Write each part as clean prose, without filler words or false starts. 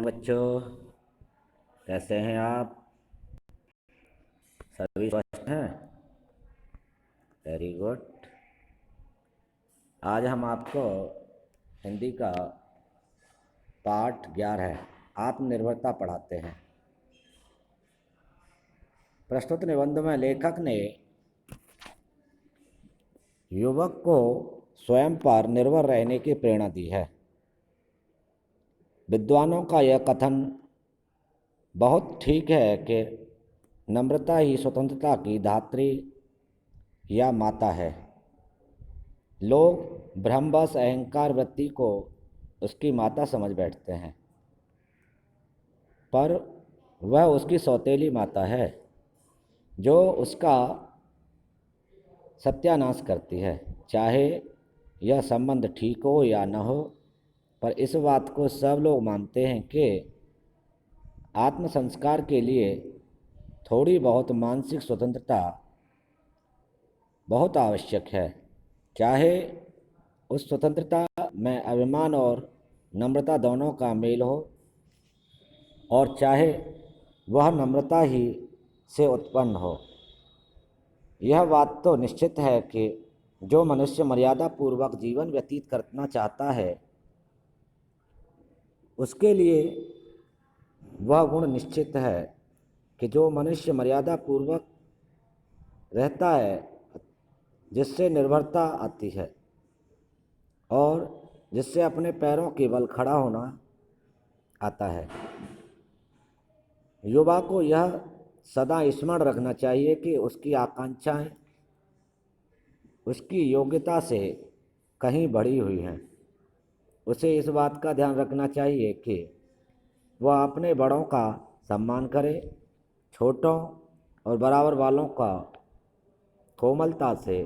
बच्चों, कैसे हैं आप? सभी स्वस्थ हैं? Very good. आज हम आपको हिंदी का पाठ 11 आत्मनिर्भरता पढ़ाते हैं। प्रस्तुत निबंध में लेखक ने युवक को स्वयं पर निर्भर रहने की प्रेरणा दी है। विद्वानों का यह कथन बहुत ठीक है कि नम्रता ही स्वतंत्रता की धात्री या माता है। लोग भ्रमवश अहंकार वृत्ति को उसकी माता समझ बैठते हैं, पर वह उसकी सौतेली माता है जो उसका सत्यानाश करती है। चाहे यह संबंध ठीक हो या न हो, पर इस बात को सब लोग मानते हैं कि आत्म संस्कार के लिए थोड़ी बहुत मानसिक स्वतंत्रता बहुत आवश्यक है। चाहे उस स्वतंत्रता में अभिमान और नम्रता दोनों का मेल हो, और चाहे वह नम्रता ही से उत्पन्न हो। यह बात तो निश्चित है कि जो मनुष्य मर्यादा पूर्वक जीवन व्यतीत करना चाहता है, उसके लिए वह गुण निश्चित है कि जो मनुष्य मर्यादा पूर्वक रहता है, जिससे निर्भरता आती है और जिससे अपने पैरों के बल खड़ा होना आता है। युवा को यह सदा स्मरण रखना चाहिए कि उसकी आकांक्षाएं उसकी योग्यता से कहीं बढ़ी हुई हैं। उसे इस बात का ध्यान रखना चाहिए कि वह अपने बड़ों का सम्मान करे, छोटों और बराबर वालों का कोमलता से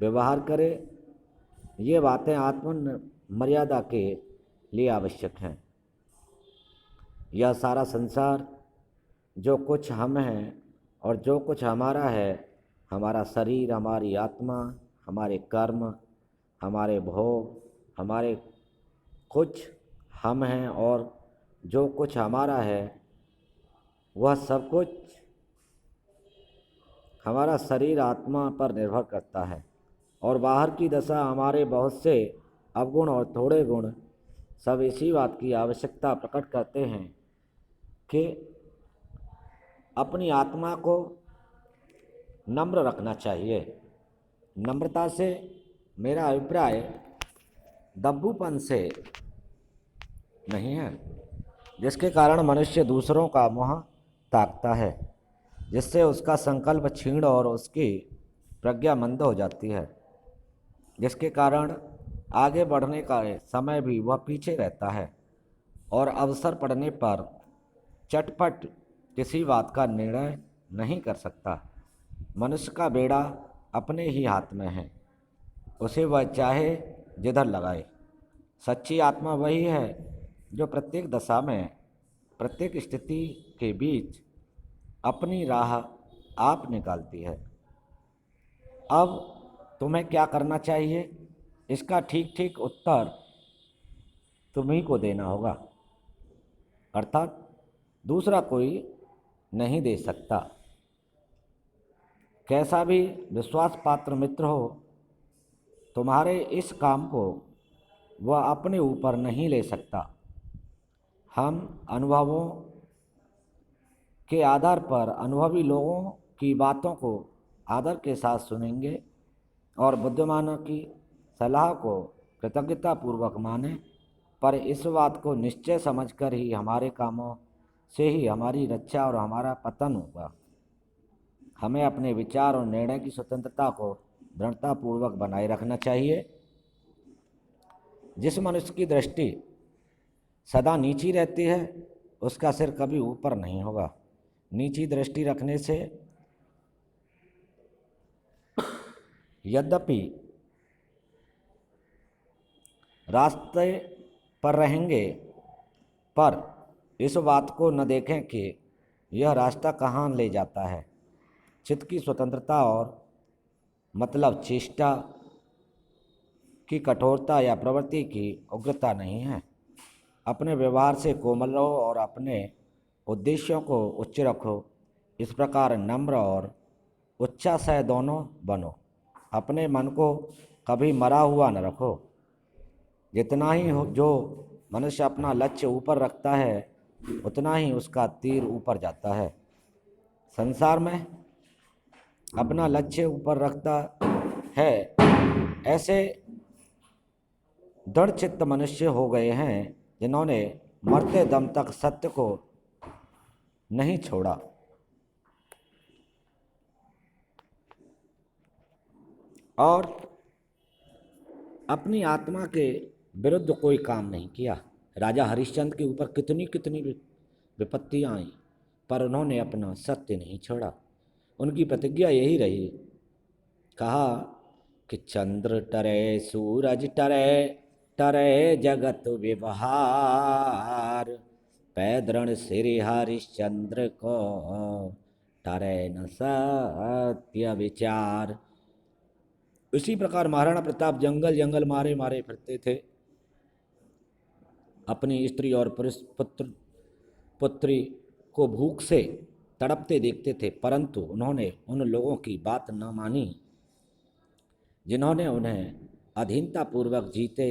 व्यवहार करे। ये बातें आत्म मर्यादा के लिए आवश्यक हैं। यह सारा संसार, जो कुछ हम हैं और जो कुछ हमारा है, हमारा शरीर, हमारी आत्मा, हमारे कर्म, हमारे भोग, हमारे कुछ हम हैं और जो कुछ हमारा है, वह सब कुछ हमारा शरीर आत्मा पर निर्भर करता है। और बाहर की दशा, हमारे बहुत से अवगुण और थोड़े गुण सब इसी बात की आवश्यकता प्रकट करते हैं कि अपनी आत्मा को नम्र रखना चाहिए। नम्रता से मेरा अभिप्राय दब्बूपन से नहीं है, जिसके कारण मनुष्य दूसरों का मुँह ताकता है, जिससे उसका संकल्प क्षीण और उसकी प्रज्ञा मंद हो जाती है, जिसके कारण आगे बढ़ने का समय भी वह पीछे रहता है और अवसर पड़ने पर चटपट किसी बात का निर्णय नहीं कर सकता। मनुष्य का बेड़ा अपने ही हाथ में है, उसे वह चाहे जिधर लगाए। सच्ची आत्मा वही है जो प्रत्येक दशा में, प्रत्येक स्थिति के बीच अपनी राह आप निकालती है। अब तुम्हें क्या करना चाहिए, इसका ठीक ठीक उत्तर तुम्ही को देना होगा, अर्थात दूसरा कोई नहीं दे सकता। कैसा भी विश्वास पात्र मित्र हो, तुम्हारे इस काम को वह अपने ऊपर नहीं ले सकता। हम अनुभवों के आधार पर अनुभवी लोगों की बातों को आदर के साथ सुनेंगे और बुद्धिमानों की सलाह को कृतज्ञतापूर्वक मानें, पर इस बात को निश्चय समझकर ही हमारे कामों से ही हमारी रक्षा और हमारा पतन होगा। हमें अपने विचार और निर्णय की स्वतंत्रता को दृढ़तापूर्वक बनाए रखना चाहिए। जिस मनुष्य की दृष्टि सदा नीची रहती है, उसका सिर कभी ऊपर नहीं होगा। नीची दृष्टि रखने से यद्यपि रास्ते पर रहेंगे, पर इस बात को न देखें कि यह रास्ता कहाँ ले जाता है। चित्त की स्वतंत्रता और मतलब चेष्टा की कठोरता या प्रवृत्ति की उग्रता नहीं है। अपने व्यवहार से कोमल रहो और अपने उद्देश्यों को उच्च रखो। इस प्रकार नम्र और उच्चाशय दोनों बनो। अपने मन को कभी मरा हुआ न रखो। जितना ही जो मनुष्य अपना लक्ष्य ऊपर रखता है उतना ही उसका तीर ऊपर जाता है। संसार में अपना लक्ष्य ऊपर रखता है ऐसे दृढ़ चित्त मनुष्य हो गए हैं जिन्होंने मरते दम तक सत्य को नहीं छोड़ा। और अपनी आत्मा के विरुद्ध कोई काम नहीं किया। राजा हरिश्चंद्र के ऊपर कितनी कितनी विपत्तियां आई पर उन्होंने अपना सत्य नहीं छोड़ा। उनकी प्रतिज्ञा यही रही। कहा कि चंद्र टरे सूरज टरे टरे जगत व्यवहार, पैदृण श्री हरिश्चंद्र को टरे न सत्य विचार। इसी प्रकार महाराणा प्रताप जंगल जंगल मारे मारे फिरते थे। अपनी स्त्री और पुत्री को भूख से तड़पते देखते थे, परंतु उन्होंने उन लोगों की बात न मानी जिन्होंने उन्हें अधीनता पूर्वक जीते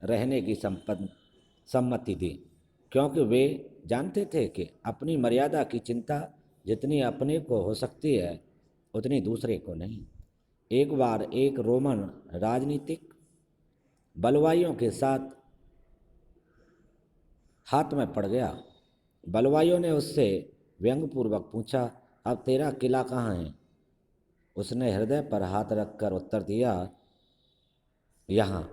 रहने की सम्मति दी, क्योंकि वे जानते थे कि अपनी मर्यादा की चिंता जितनी अपने को हो सकती है उतनी दूसरे को नहीं। एक बार एक रोमन राजनीतिक बलवाइयों के साथ हाथ में पड़ गया। बलवाइयों ने उससे व्यंग्यपूर्वक पूछा, अब तेरा किला कहाँ है? उसने हृदय पर हाथ रखकर उत्तर दिया, यहाँ।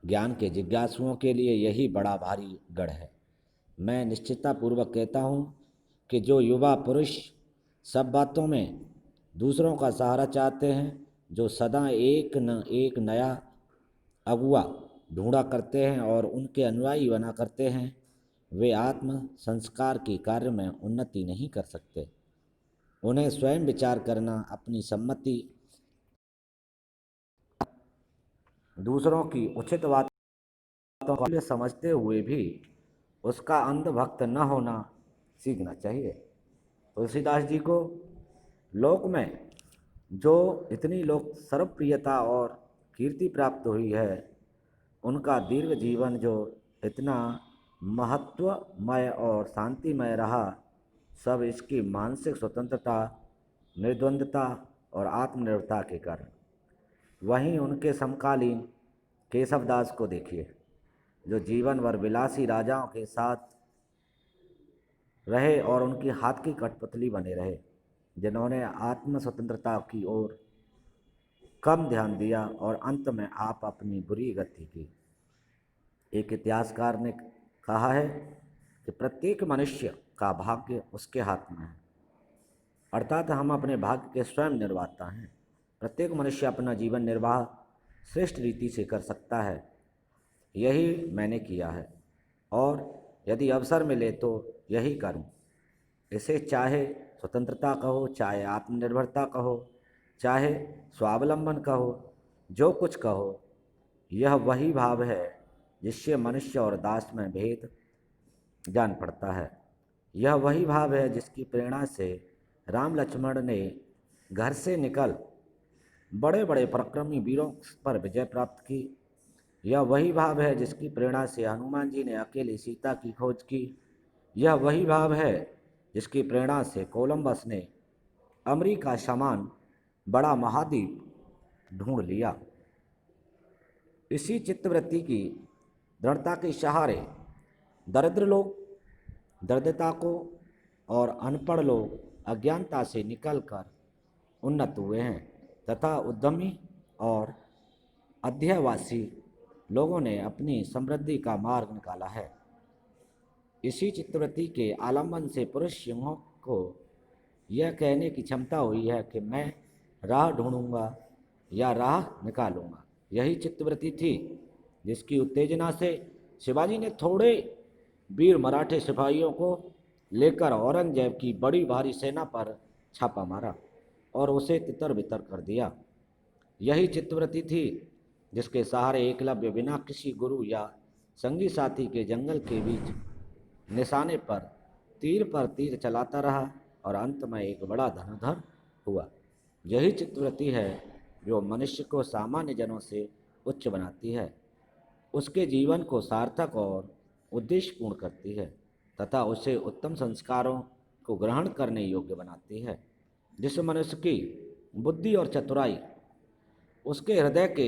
ज्ञान के जिज्ञासुओं के लिए यही बड़ा भारी गढ़ है। मैं निश्चिततापूर्वक कहता हूँ कि जो युवा पुरुष सब बातों में दूसरों का सहारा चाहते हैं, जो सदा एक न एक नया अगुआ ढूंढा करते हैं और उनके अनुयायी बना करते हैं, वे आत्म संस्कार के कार्य में उन्नति नहीं कर सकते। उन्हें स्वयं विचार करना, अपनी सम्मति, दूसरों की उचित बातों को समझते हुए भी उसका अंधभक्त न होना सीखना चाहिए। तुलसीदास जी को लोक में जो इतनी लोक सर्वप्रियता और कीर्ति प्राप्त हुई है, उनका दीर्घ जीवन जो इतना महत्वमय और शांतिमय रहा, सब इसकी मानसिक स्वतंत्रता, निर्द्वंद्वता और आत्मनिर्भरता के कारण। वहीं उनके समकालीन केशवदास को देखिए, जो जीवन भर विलासी राजाओं के साथ रहे और उनकी हाथ की कठपुतली बने रहे, जिन्होंने आत्म स्वतंत्रता की ओर कम ध्यान दिया और अंत में आप अपनी बुरी गति की। एक इतिहासकार ने कहा है कि प्रत्येक मनुष्य का भाग्य उसके हाथ में है, अर्थात हम अपने भाग्य के स्वयं निर्माता हैं। प्रत्येक मनुष्य अपना जीवन निर्वाह श्रेष्ठ रीति से कर सकता है। यही मैंने किया है और यदि अवसर मिले तो यही करूं। इसे चाहे स्वतंत्रता कहो, चाहे आत्मनिर्भरता कहो, चाहे स्वावलंबन कहो, जो कुछ कहो, यह वही भाव है जिससे मनुष्य और दास में भेद जान पड़ता है। यह वही भाव है जिसकी प्रेरणा से राम लक्ष्मण ने घर से निकल बड़े बड़े पराक्रमी वीरों पर विजय प्राप्त की। यह वही भाव है जिसकी प्रेरणा से हनुमान जी ने अकेले सीता की खोज की। यह वही भाव है जिसकी प्रेरणा से कोलंबस ने अमेरिका समान बड़ा महाद्वीप ढूंढ लिया। इसी चित्तवृत्ति की दृढ़ता के सहारे दरिद्र लोग दरिद्रता को और अनपढ़ लोग अज्ञानता से निकलकर उन्नत हुए हैं तथा उद्यमी और अध्ययवासी लोगों ने अपनी समृद्धि का मार्ग निकाला है। इसी चित्तवृत्ति के आलंबन से पुरुष सिंहों को यह कहने की क्षमता हुई है कि मैं राह ढूंढूंगा या राह निकालूंगा। यही चित्तवृत्ति थी जिसकी उत्तेजना से शिवाजी ने थोड़े वीर मराठे सिपाहियों को लेकर औरंगजेब की बड़ी भारी सेना पर छापा मारा और उसे तितर बितर कर दिया। यही चित्तवृत्ति थी जिसके सहारे एकलव्य बिना किसी गुरु या संगी साथी के जंगल के बीच निशाने पर तीर चलाता रहा और अंत में एक बड़ा धनुर्धर हुआ। यही चित्तवृत्ति है जो मनुष्य को सामान्य जनों से उच्च बनाती है, उसके जीवन को सार्थक और उद्देश्यपूर्ण करती है तथा उसे उत्तम संस्कारों को ग्रहण करने योग्य बनाती है। जिस मनुष्य की बुद्धि और चतुराई उसके हृदय के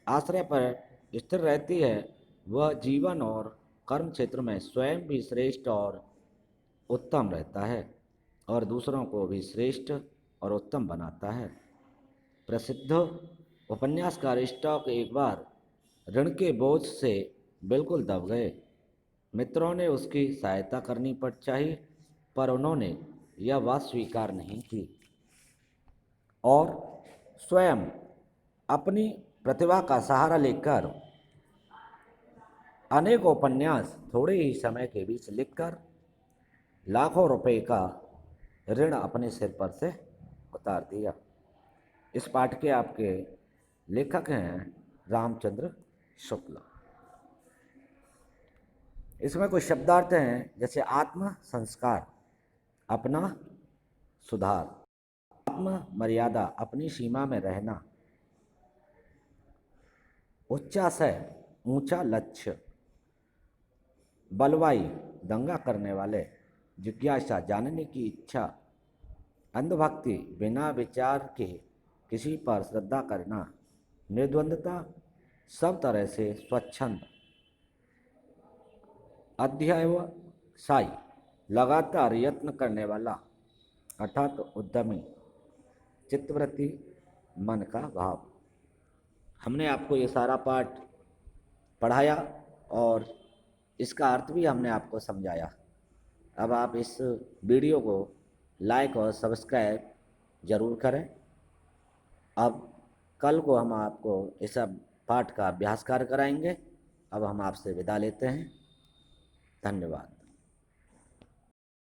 आश्रय पर स्थिर रहती है, वह जीवन और कर्म क्षेत्र में स्वयं भी श्रेष्ठ और उत्तम रहता है और दूसरों को भी श्रेष्ठ और उत्तम बनाता है। प्रसिद्ध उपन्यासकार स्टॉक एक बार ऋण के बोझ से बिल्कुल दब गए। मित्रों ने उसकी सहायता करनी पड़ चाहिए, पर उन्होंने यह बात स्वीकार नहीं की और स्वयं अपनी प्रतिभा का सहारा लेकर अनेक उपन्यास थोड़े ही समय के बीच लिखकर लाखों रुपए का ऋण अपने सिर पर से उतार दिया। इस पाठ के आपके लेखक हैं रामचंद्र शुक्ल। इसमें कुछ शब्दार्थ हैं जैसे आत्म संस्कार, अपना सुधार, आत्म मर्यादा, अपनी सीमा में रहना, उच्चाशय, ऊंचा लक्ष्य, बलवाई, दंगा करने वाले, जिज्ञासा, जानने की इच्छा, अंधभक्ति, बिना विचार के किसी पर श्रद्धा करना, निर्द्वंदता, सब तरह से स्वच्छंद, अध्यवसायी, लगातार यत्न करने वाला अर्थात उद्यमी, चित्तवृत्ति, मन का भाव। हमने आपको ये सारा पाठ पढ़ाया और इसका अर्थ भी हमने आपको समझाया। अब आप इस वीडियो को लाइक और सब्सक्राइब ज़रूर करें। अब कल को हम आपको इस पाठ का अभ्यास कार्य कराएंगे। अब हम आपसे विदा लेते हैं। धन्यवाद।